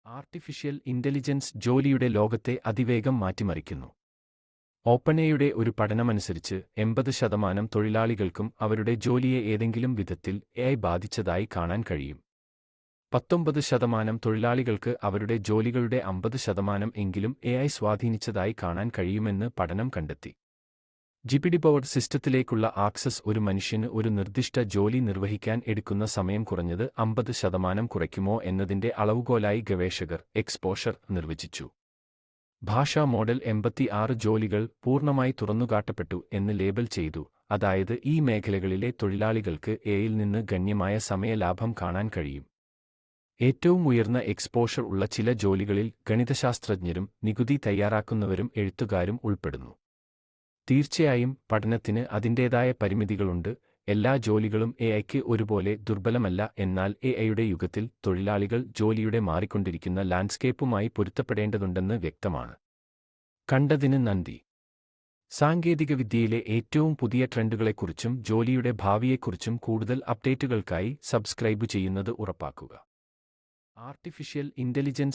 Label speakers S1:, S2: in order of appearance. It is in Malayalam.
S1: ആർട്ടിഫിഷ്യൽ ഇന്റലിജൻസ് ജോലിയുടെ ലോകത്തെ അതിവേഗം മാറ്റിമറിക്കുന്നു. ഓപ്പൺഎഐയുടെ ഒരു പഠനമനുസരിച്ച് 80% തൊഴിലാളികൾക്കും അവരുടെ ജോലിയെ ഏതെങ്കിലും വിധത്തിൽ എഐ ബാധിച്ചതായി കാണാൻ കഴിയും. 19% തൊഴിലാളികൾക്ക് അവരുടെ ജോലികളുടെ 50% എങ്കിലും എഐ സ്വാധീനിച്ചതായി കാണാൻ കഴിയുമെന്ന് പഠനം കണ്ടെത്തി. ജിപിടി-പവർഡ് സിസ്റ്റത്തിലേക്കുള്ള ആക്സസ് ഒരു മനുഷ്യന് ഒരു നിർദ്ദിഷ്ട ജോലി നിർവഹിക്കാൻ എടുക്കുന്ന സമയം കുറഞ്ഞത് 50% കുറയ്ക്കുമോ എന്നതിന്റെ അളവുകോലായി ഗവേഷകർ എക്സ്പോഷർ നിർവചിച്ചു. ഭാഷാ മോഡൽ 86 ജോലികൾ പൂർണ്ണമായി തുറന്നുകാട്ടപ്പെട്ടു എന്ന് ലേബൽ ചെയ്തു, അതായത് ഈ മേഖലകളിലെ തൊഴിലാളികൾക്ക് എഐയിൽ നിന്ന് ഗണ്യമായ സമയലാഭം കാണാൻ കഴിയും. ഏറ്റവും ഉയർന്ന എക്സ്പോഷർ ഉള്ള ചില ജോലികളിൽ ഗണിതശാസ്ത്രജ്ഞരും നികുതി തയ്യാറാക്കുന്നവരും എഴുത്തുകാരും ഉൾപ്പെടുന്നു. തീർച്ചയായും പഠനത്തിന് അതിൻ്റേതായ പരിമിതികളുണ്ട്. എല്ലാ ജോലികളും എഐക്ക് ഒരുപോലെ ദുർബലമല്ല. എന്നാൽ എഐയുടെ യുഗത്തിൽ തൊഴിലാളികൾ ജോലിയുടെ മാറിക്കൊണ്ടിരിക്കുന്ന ലാൻഡ്സ്കേപ്പുമായി പൊരുത്തപ്പെടേണ്ടതുണ്ടെന്ന് വ്യക്തമാണ്. കണ്ടതിന് നന്ദി. സാങ്കേതികവിദ്യയിലെ ഏറ്റവും പുതിയ ട്രെൻഡുകളെക്കുറിച്ചും ജോലിയുടെ ഭാവിയെക്കുറിച്ചും കൂടുതൽ അപ്ഡേറ്റുകൾക്കായി സബ്സ്ക്രൈബ് ചെയ്യുന്നത് ഉറപ്പാക്കുക. Artificial intelligence